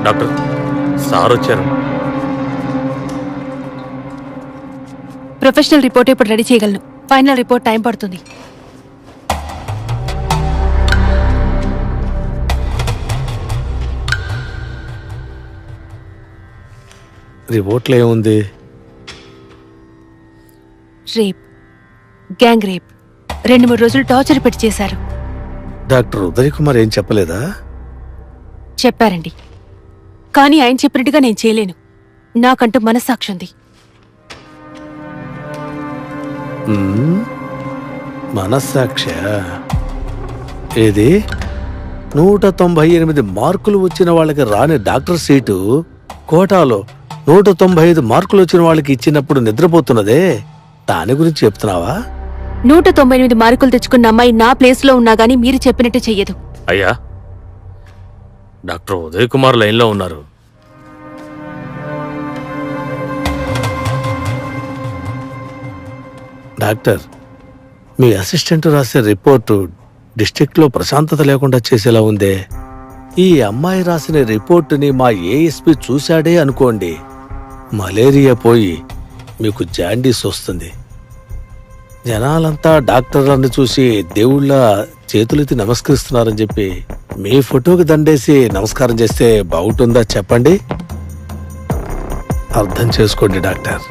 Doctor sir వచ్చారు. Professional report ఇప్పుడు ready చేయగలను. ఫైనల్ రిపోర్ట్ టైం పడుతుంది. రిపోర్ట్లో ఏముంది? రేప్, గ్యాంగ్ రేప్, 2-3 రోజులు టార్చర్ పెట్టి చేశారు. డాక్టర్ ఉదయ్ కుమార్ ఏం చెప్పలేదా? చెప్పారండి, కానీ ఆయన చెప్పినట్టుగా నేను చేయలేను. నాకంటూ మనస్సాక్షి ఉంది. మనస్సాక్ష ఏది? 198 మార్కులు వచ్చిన వాళ్ళకి రాని డాక్టర్ సీటు కోటాలో 195 మార్కులు వచ్చిన వాళ్ళకి ఇచ్చినప్పుడు నిద్రపోతున్నదే, దాని గురించి చెప్తున్నావా? 198 మార్కులు తెచ్చుకున్న అమ్మాయి నా ప్లేస్లో ఉన్నా గానీ మీరు చెప్పినట్టు చెయ్యదు. అయ్యా, డాక్టర్ ఉదయ్ కుమార్ లైన్లో ఉన్నారు. డాక్టర్, మీ అసిస్టెంట్ రాసే రిపోర్టు డిస్ట్రిక్ట్లో ప్రశాంతత లేకుండా చేసేలా ఉందే. ఈ అమ్మాయి రాసిన రిపోర్టుని మా ఏఎస్పీ చూశాడే అనుకోండి, మలేరియా పోయి మీకు జాండీస్ వస్తుంది. జనాలంతా డాక్టర్లను చూసి దేవుళ్ళ చేతులెత్తి నమస్కరిస్తున్నారని చెప్పి మీ ఫోటోకి దండేసి నమస్కారం చేస్తే బాగుంటుందా చెప్పండి? అర్థం చేసుకోండి డాక్టర్.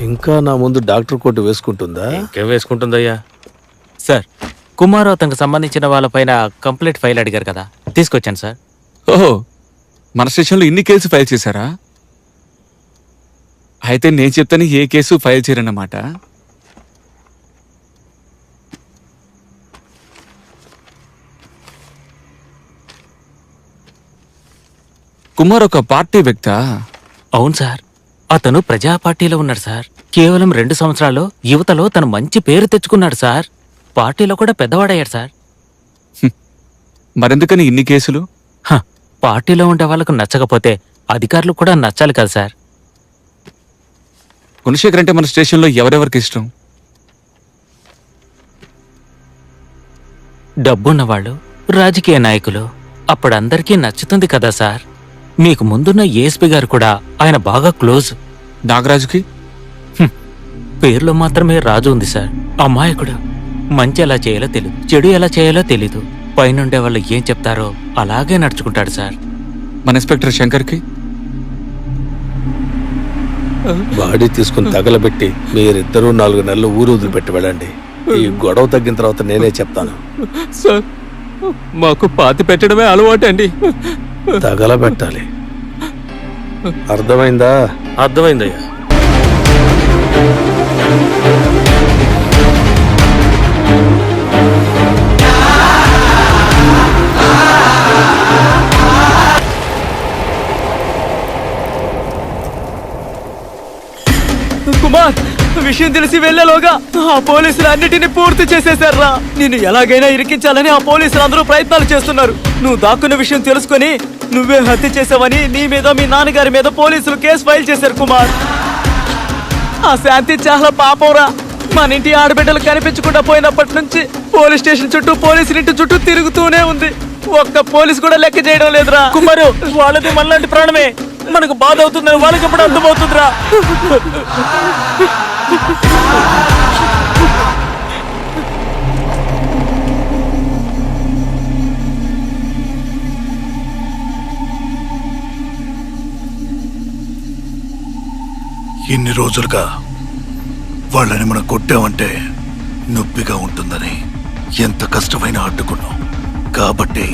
ఇంకా నా ముందు డాక్టర్ కోట్ వేసుకుంటుందా? ఇంకేం వేసుకుంటుందయ్యా? సార్, కుమార్ అతనికి సంబంధించిన వాళ్ళపైన కంప్లైంట్ ఫైల్ అడిగారు కదా, తీసుకొచ్చాను సార్. ఓహో, మన స్టేషన్లో ఇన్ని కేసు ఫైల్ చేశారా? అయితే నేను చెప్తాను ఏ కేసు ఫైల్ చేయరన్నమాట. కుమార్ ఒక పార్టీ వ్యక్తా? అవును సార్, అతను ప్రజా పార్టీలో ఉన్నాడు సార్. కేవలం 2 సంవత్సరాల్లో యువతలో తను మంచి పేరు తెచ్చుకున్నాడు సార్. పార్టీలో కూడా పెద్దవాడయ్యాడు సార్. మరెందుకని ఇన్ని కేసులు? పార్టీలో ఉండే వాళ్ళకు నచ్చకపోతే అధికారులు కూడా నచ్చాలి కదా సార్. గుణశేఖర్ అంటే మన స్టేషన్లో ఎవరెవరికి ఇష్టం? డబ్బున్నవాళ్ళు, రాజకీయ నాయకులు, అప్పుడందరికీ నచ్చుతుంది కదా సార్. మీకు ముందున్న ఏఎస్పీ గారు కూడా ఆయన బాగా క్లోజ్. నాగరాజుకి పేర్లో మాత్రమే రాజు ఉంది సార్. అమాయకుడు. మంచి ఎలా చేయాలో తెలీదు, చెడు ఎలా చేయాలో తెలీదు. పైనుండే వాళ్ళు ఏం చెప్తారో అలాగే నడుచుకుంటాడు సార్. మన ఇన్స్పెక్టర్ శంకర్కి బాడీ తీసుకుని తగలబెట్టి మీరిద్దరూ 4 నెలలు ఊరు వదిలిపెట్టి వెళ్ళండి. ఈ గొడవ తగ్గిన తర్వాత నేనే చెప్తాను. సార్, మాకు పాతి పెట్టడమే అలవాటు అండి. తగలబెట్టాలి, అర్థమైందా? అర్థమైందయ్యా. కుమార్, విషయం తెలిసి వెళ్లేలోగా ఆ పోలీసులు అన్నిటినీ పూర్తి చేసేశారా. నిన్ను ఎలాగైనా ఇరికించాలని ఆ పోలీసులు అందరూ ప్రయత్నాలు చేస్తున్నారు. నువ్వు దాక్కున్న విషయం తెలుసుకొని నువ్వే హత్య చేసావని నీ మీద, మీ నాన్నగారి మీద పోలీసులు కేసు ఫైల్ చేశారు. కుమార్, ఆ శాంతి చాలా పాపంరా. మన ఇంటి ఆడబిడ్డలు కనిపించకుండా పోయినప్పటి నుంచి పోలీస్ స్టేషన్ చుట్టూ, పోలీసులు చుట్టూ తిరుగుతూనే ఉంది. ఒక్క పోలీసు కూడా లెక్క చేయడం లేదురా. కుమారు, వాళ్ళది మనలాంటి ప్రాణమే. మనకు బాధ అవుతుందని వాళ్ళకి ఎప్పుడు అర్థమవుతుందిరా. ఇన్ని రోజులుగా వాళ్ళని మనం కొట్టామంటే నొప్పిగా ఉంటుందని ఎంత కష్టమైనా అడ్డుకున్నాం. కాబట్టి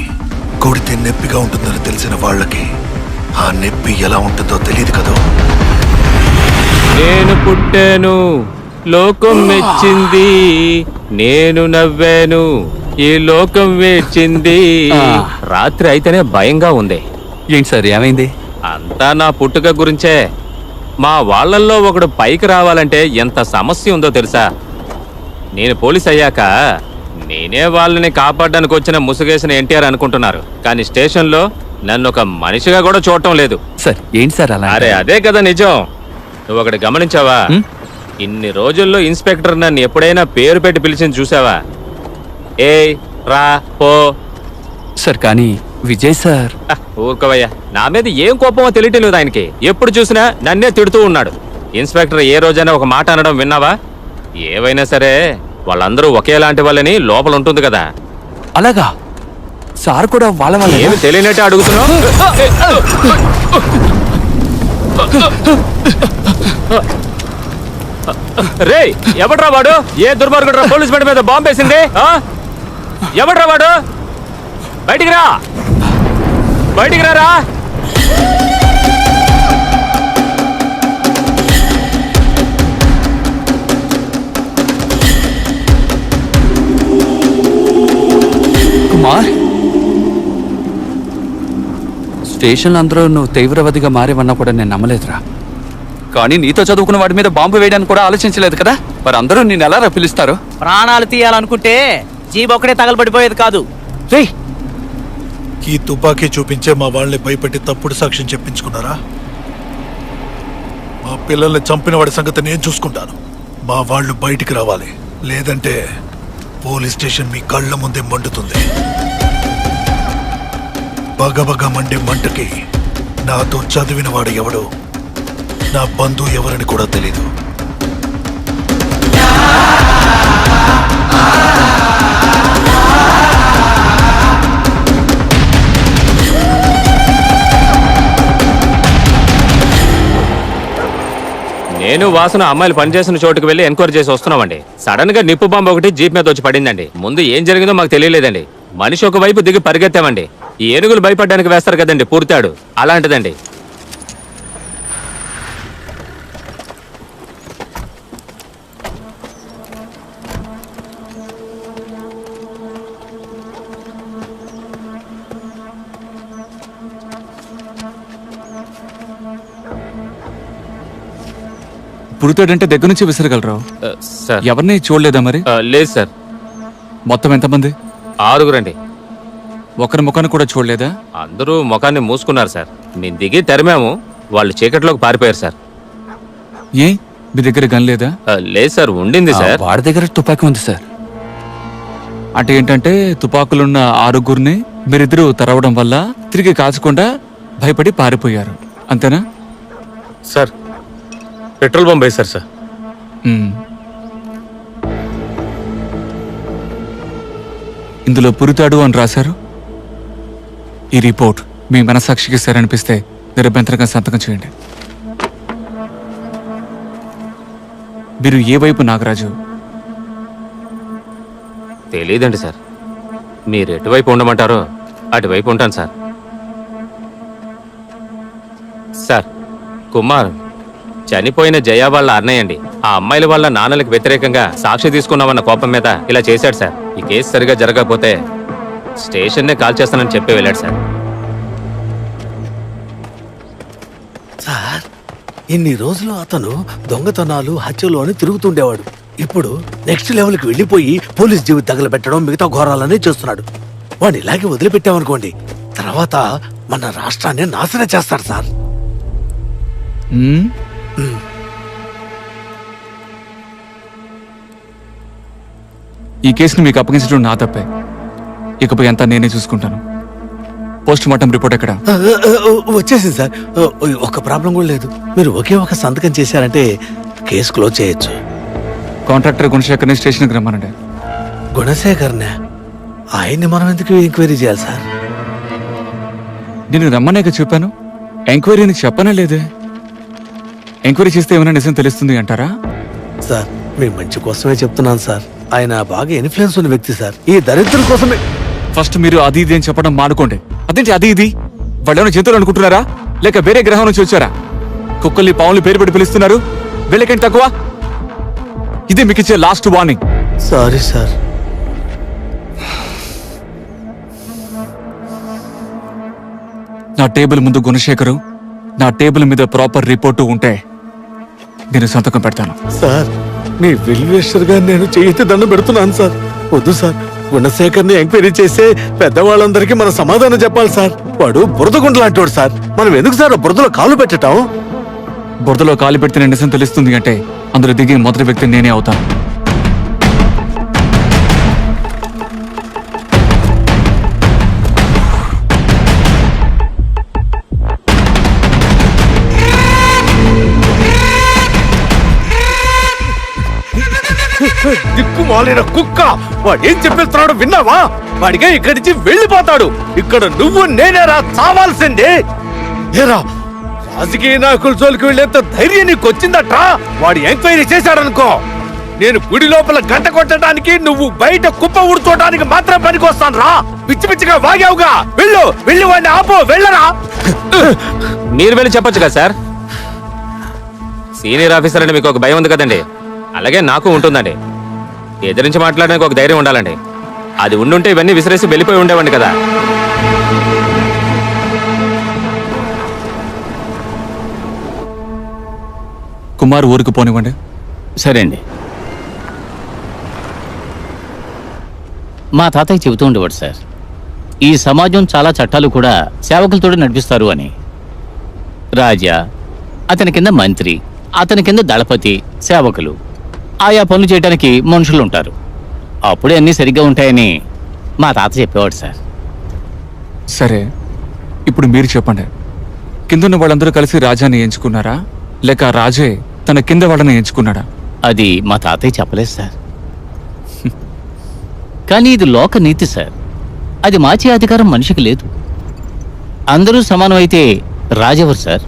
కొడితే నొప్పిగా ఉంటుందని తెలిసిన వాళ్ళకి ఆ నొప్పి ఎలా ఉంటుందో తెలియదు కదా. నేను పుట్టాను, లోకం మెచ్చింది, నేను నవ్వాను, ఈ లోకం వేచింది. రాత్రి అయితేనే భయంగా ఉంది. ఏంటి సార్, ఏమైంది? అంతా నా పుట్టుక గురించే. మా వాళ్ళల్లో ఒకడు పైకి రావాలంటే ఎంత సమస్య ఉందో తెలుసా. నేను పోలీస్ అయ్యాక నేనే వాళ్ళని కాపాడడానికి వచ్చిన ముసుగేసిన ఎన్టీఆర్ అనుకుంటున్నారు, కానీ స్టేషన్లో నన్ను ఒక మనిషిగా కూడా చూడటం లేదు. సార్ ఏంటి సార్ అలా? అరే అదే కదా నిజం. నువ్వు ఒకటి గమనించావా? ఇన్ని రోజుల్లో ఇన్స్పెక్టర్ నన్ను ఎప్పుడైనా పేరు పెట్టి పిలిచింది చూసావా? ఏయ్ రా పో. సార్ కానీ విజయ్ సార్ ఊరుకోవయ్యా, నా మీద ఏం కోపమో తెలియటం లేదు ఆయనకి. ఎప్పుడు చూసినా నన్నే తిడుతూ ఉన్నాడు. ఇన్స్పెక్టర్ ఏ రోజైనా ఒక మాట అనడం విన్నావా? ఏవైనా సరే వాళ్ళందరూ ఒకేలాంటి వాళ్ళని లోపల ఉంటుంది కదా. అలాగా సార్ కూడా వాళ్ళ వాళ్ళ ఏమి తెలియనట్టే అడుగుతున్నావు? రే ఎవడ్రా వాడు? ఏ దుర్మార్గుడు పోలీస్ బండి మీద బాంబు వేసింది? ఎవడ్రా వాడు? బయటికి రా, బయటికి రారా. కుమార్, స్టేషన్లో అందరూ నువ్వు తీవ్రవాదిగా మారేవన్నా కూడా నేను నమ్మలేదురా. కానీ నీతో చదువుకున్న వాడి మీద బాంబు వేయడానికి కూడా ఆలోచించలేదు కదా. మరి అందరూ నేను ఎలా పిలుస్తారు? ప్రాణాలు తీయాలనుకుంటే జీబ్ ఒకటే తగలబడిపోయేది కాదు. రేయ్, ఈ తుపాకీ చూపించే మా వాళ్ళని భయపెట్టి తప్పుడు సాక్ష్యం చెప్పించుకున్నారా? మా పిల్లల్ని చంపిన వాడి సంగతి నేను చూసుకుంటాను. మా వాళ్ళు బయటికి రావాలి, లేదంటే పోలీస్ స్టేషన్ మీ కళ్ళ ముందే మండుతుంది. బగబగ మండే మంటకి నాతో చదివిన వాడు ఎవడో, నా బంధువు ఎవరని కూడా తెలీదు. నేను వాసన అమ్మాయిలు పనిచేసిన చోటుకు వెళ్ళి ఎంక్వైరీ చేసి వస్తున్నామండి. సడన్ గా నిప్పు బాంబు ఒకటి జీప్ మీద వచ్చి పడిందండి. ముందు ఏం జరిగిందో మాకు తెలియలేదండి. మనిషి ఒక వైపు దిగి పరిగెత్తామండి. ఈ ఏనుగులు భయపడడానికి వేస్తారు కదండి పూర్తాడు, అలాంటిదండి. పుడతాడంటే దగ్గర నుంచి విసరగలరావు. సార్ ఎవరిని చూడలేదా మరి? లేదు సార్. మొత్తం ఎంతమంది? 6 ఒకరి ముఖాన్ని కూడా చూడలేదా? అందరూ ముఖాన్ని మూసుకున్నారు సార్. మేము దిగి తరిమాము, వాళ్ళు చీకట్లోకి పారిపోయారు సార్. ఏ మీ దగ్గర గన్ లేదా? లేదు సార్, ఉండింది సార్. వాడి దగ్గర తుపాకీ ఉంది సార్. అంటే ఏంటంటే తుపాకులున్న 6గురిని మీరిద్దరూ తరవడం వల్ల తిరిగి కాల్చకుండా భయపడి పారిపోయారు, అంతేనా? సార్ పెట్రోల్ బాంబు వేశారు సార్. మ్మ్. ఇందులో పురితాడు అని రాశారు. ఈ రిపోర్ట్ మీ మనసాక్షికి సరనిపిస్తే నిరభ్యంతరంగా సంతకం చేయండి. మీరు ఏ వైపు నాగరాజు? తెలియదండి సార్. మీరు ఎటువైపు ఉండమంటారో అటువైపు ఉంటాను సార్. సార్, కుమార్ చనిపోయిన జయ వాళ్ళ అన్నయ్య అండి. ఆ అమ్మాయిల వాళ్ళ నాన్నలకు వ్యతిరేకంగా సాక్షి తీసుకున్నామన్న కోపం మీద ఇలా చేశాడు సార్. ఈ కేసు సరిగా జరగకపోతే స్టేషన్నే కాల్ చేస్తానని చెప్పి వెళ్ళాడు సార్. సార్, ఇన్ని రోజులు అతను దొంగతనాలు హత్యలు అని తిరుగుతుండేవాడు. ఇప్పుడు నెక్స్ట్ లెవెల్కి వెళ్ళిపోయి పోలీస్ జీవి తగలబెట్టడం, మిగతా ఘోరాలనే చేస్తున్నాడు. వాడిని ఇలాగే వదిలిపెట్టామనుకోండి, తర్వాత మన రాష్ట్రాన్ని నాశనం చేస్తాడు సార్. మ్మ్? ఈ కేసుని మీకు అప్పగించడం నా తప్పే. ఇకపై అంతా నేనే చూసుకుంటాను. పోస్ట్ మార్టం రిపోర్ట్ ఎక్కడ? వచ్చేసింది సార్. ఒక ప్రాబ్లం కూడా లేదు. మీరు ఒకే ఒక సంతకం చేశారంటే కేసు క్లోజ్ చేయొచ్చు. కాంట్రాక్టర్ గుణశేఖర్ని స్టేషన్కి రమ్మనండి. గుణశేఖర్నే? ఆయన్ని మనం ఎందుకు ఎంక్వైరీ చేయాలి సార్? నేను రమ్మనేగా చెప్పాను. ఎంక్వైరీని చెప్పనే లేదే. ఎంక్వైరీ చేస్తే ఏమైనా నిజం తెలుస్తుంది అంటారా? సార్, మీ మంచి కోసమే చెప్తున్నాను సార్. ఆయన బాగా ఇన్ఫ్లుయెన్స్ ఉన్న వ్యక్తి సార్. ఈ దరిద్రం కోసమే. ఫస్ట్ మీరు అది ఇది అని చెప్పడం మానుకోండి. అదేంటి అది ఇది? వాళ్ళేమైనా జంతువులు అనుకుంటున్నారా, లేక వేరే గ్రహం నుంచి వచ్చారా? కుక్కల్ని పావులు పేరు పెట్టి పిలుస్తున్నారు. వీళ్ళకేంటి తక్కువ? ఇదే మీకు ఇచ్చే లాస్ట్ వార్నింగ్. Sorry sir. నా టేబుల్ ముందు గుణశేఖరు, నా టేబుల్ మీద ప్రాపర్ రిపోర్టు ఉంటే నేను సంతకం పెడతాను. సార్, మీ వెల్విషర్ గా నేను చేతి దండం పెడుతున్నాను సార్. వద్దు సార్. గుణశేఖర్ని ఎంక్వైరీ చేసే పెద్దవాళ్ళందరికీ మన సమాధానం చెప్పాలి సార్. వాడు బురదగుండ లాంటివాడు సార్. మనం ఎందుకు సార్ బురదలో కాలు పెట్టటం? బురదలో కాలు పెడితే నిజం తెలుస్తుంది అంటే అందులో దిగి మొదటి వ్యక్తి నేనే అవుతాను. దిక్కుమాలిన కుక్క వాడు ఏం చెప్పేస్తున్నాడు విన్నావా? వాడికే ఇక్కడి నుంచి వెళ్ళిపోతాడు. ఇక్కడ నువ్వు నేనేరా చావాల్సిందే. ఏరా రాజకీయ నాయకుల జోలికి వెళ్ళేంత ధైర్యం నీకు వచ్చిందట్రా? వాడు ఎంక్వైరీ చేశాడనుకో, నేను గుడి లోపల గంట కొట్టడానికి, నువ్వు బయట కుప్ప ఊడ్చోడానికి మాత్రం పనికొస్తాను రా. పిచ్చి పిచ్చిగా వాగావుగా. వెళ్ళి వాడిని ఆపో. వెళ్ళరా. మీరు వెళ్ళి చెప్పొచ్చు కదా సార్. సీనియర్ ఆఫీసర్ అంటే మీకు ఒక భయం ఉంది కదండి, అలాగే నాకు ఉంటుందండి. ఎదిరించి మాట్లాడడానికి ఒక ధైర్యం ఉండాలండి. అది ఉండుంటే ఇవన్నీ విసిరేసి వెళ్ళిపోయి ఉండేవాడిని కదా. కుమార్ ఊరికి పోనివ్వండి. సరే అండి. మా తాతయ్య చెబుతూ ఉండేవాడు సార్, ఈ సమాజం చాలా చట్టాలు కూడా సేవకులతో నడిపిస్తారు అని. రాజా, అతని కింద మంత్రి, అతని కింద దళపతి, సేవకులు, ఆయా పనులు చేయడానికి మనుషులు ఉంటారు. అప్పుడే అన్నీ సరిగ్గా ఉంటాయని మా తాత చెప్పేవాడు సార్. సరే, ఇప్పుడు మీరు చెప్పండి. కిందున్న వాళ్ళందరూ కలిసి రాజాని ఎంచుకున్నారా, లేక రాజే తన కింద వాళ్ళని ఎంచుకున్నాడా? అది మా తాతయ్య చెప్పలేదు సార్. కానీ ఇది లోక నీతి సార్. అది మార్చే అధికారం మనిషికి లేదు. అందరూ సమానం అయితే రాజెవరు సార్?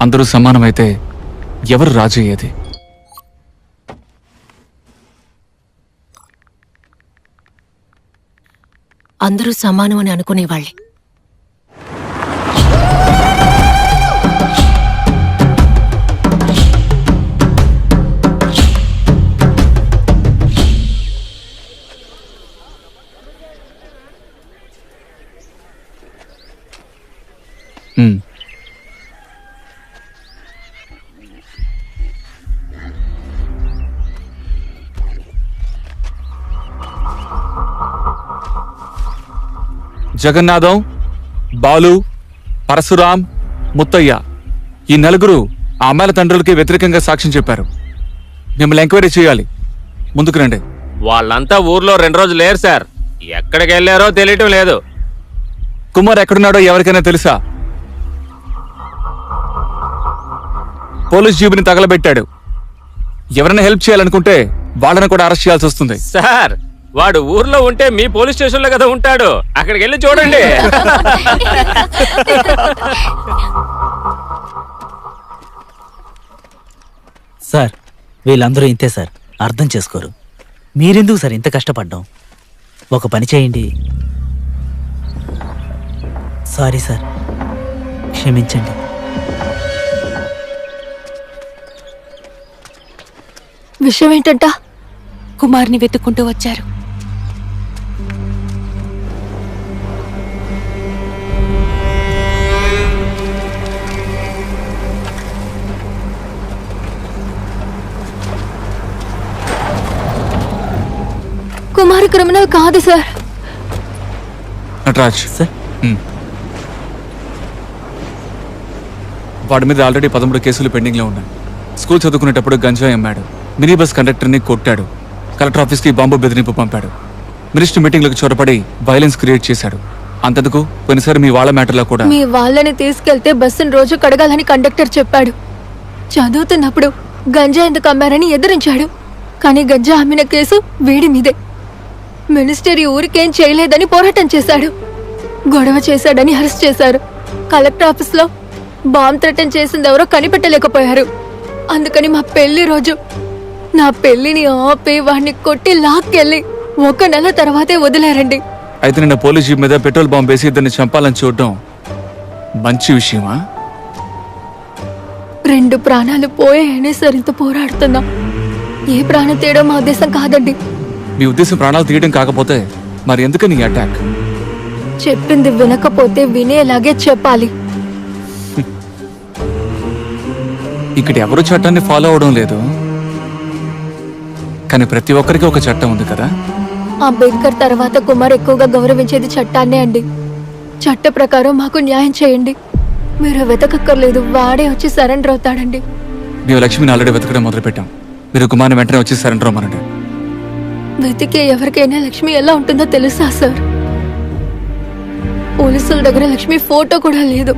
అందరూ సమానమైతే ఎవరు రాజు అయ్యేది? అందరూ సమానం అని అనుకునేవాళ్ళే. జగన్నాథం, బాలు, పరశురాం, ముత్తయ్య, ఈ నలుగురు ఆ అమ్మాయిల తండ్రులకి వ్యతిరేకంగా సాక్ష్యం చెప్పారు. మిమ్మల్ని ఎంక్వైరీ చేయాలి. ముందుకు రండి. వాళ్ళంతా ఊర్లో 2 రోజులు లేరు సార్. ఎక్కడికి వెళ్ళారో తెలియటం లేదు. కుమార్ ఎక్కడున్నాడో ఎవరికైనా తెలుసా? పోలీస్ జీబుని తగలబెట్టాడు. ఎవరైనా హెల్ప్ చేయాలనుకుంటే వాళ్ళని కూడా అరెస్ట్ చేయాల్సి వస్తుంది. సార్, వాడు ఊర్లో ఉంటే మీ పోలీస్ స్టేషన్ లో కదా ఉంటాడు. అక్కడికి వెళ్ళి చూడండి. సార్, వీళ్ళందరూ ఇంతే సార్, అర్థం చేసుకోరు. మీరెందుకు సార్ ఇంత కష్టపడ్డాం? ఒక పని చేయండి. సారీ సార్, క్షమించండి. విషయం ఏంటంట? కుమార్ని వెతుక్కుంటూ వచ్చారు. కుమార్ క్రిమినల్ కాదు సార్. నటరాజ్ సార్, వాడి మీద ఆల్రెడీ 13 కేసులు పెండింగ్ లో ఉన్నాయి. స్కూల్ చదువుకునేటప్పుడు గంజాయి అమ్మాడు, మినీ బస్ కండక్టర్ని కొట్టాడు, కలెక్టర్ ఆఫీస్కి బాంబు బెదిరింపు పంపాడు, మినిస్టర్ మీటింగ్లకు చొరపడి వైలెన్స్ క్రియేట్ చేశాడు. అంతెందుకు కొన్నిసారి మీ వాళ్ళ మ్యాటర్లో కూడా. మీ వాళ్ళని తీసుకెళ్తే బస్సును రోజు కడగాలని కండక్టర్ చెప్పాడు. చదువుతున్నప్పుడు గంజా ఎందుకు అమ్మారని ఎదిరించాడు. కానీ గంజా అమ్మిన కేసు వీడి మీదే. మినిస్టర్ ఈ ఊరికేం చేయలేదని పోరాటం చేశాడు. గొడవ చేశాడని అరెస్ట్ చేశారు. కలెక్టర్ ఆఫీస్లో బాంబ్ థ్రెటన్ చేసింది ఎవరో కనిపెట్టలేకపోయారు. అందుకని మా పెళ్లి రోజు నా పెళ్లిని ఆపి వాడిని కొట్టి లాక్కెళ్ళి 1 నెల తర్వాతే వదిలేరండి. అయితే నిన్న పోలీస్ జీప్ మీద పెట్రోల్ బాంబు వేసి ఇద్దరిని చంపాలని చూడడం మంచి విషయమా? 2 ప్రాణాలు పోయాయనే సరింత పోరాడుతున్నాం. ఏ ప్రాణం తేయడం మా ఉద్దేశం కాదండి. మీ ఉద్దేశం ప్రాణాలు తీయడం కాకపోతే మరి ఎందుకని ఈ అటాక్? చెప్పింది వినకపోతే వినేలాగే చెప్పాలి. ఇక్కడ ఎవరు చట్టాన్ని ఫాలో అవడం లేదు, కానీ ప్రతి ఒక్కరికి ఒక చట్టం ఉంది కదా. అంబేద్కర్ తర్వాత కుమార్ ఎక్కువగా గౌరవించేది చట్టాన్నే అండి. చట్ట ప్రకారం మాకు న్యాయం చేయండి. మీరు వెతకక్కర్లేదు, వాడే వచ్చి సరెండర్ అవుతాడండి. మేము లక్ష్మిని ఆల్రెడీ వెతకడం మొదలుపెట్టాం. మీరు కుమార్ని వెంటనే వచ్చి సరెండర్ అవ్వమనండి. వెతికే ఎవరికైనా లక్ష్మి ఎలా ఉంటుందో తెలుసా సార్? పోలీసుల దగ్గర లక్ష్మి ఫోటో కూడా లేదు.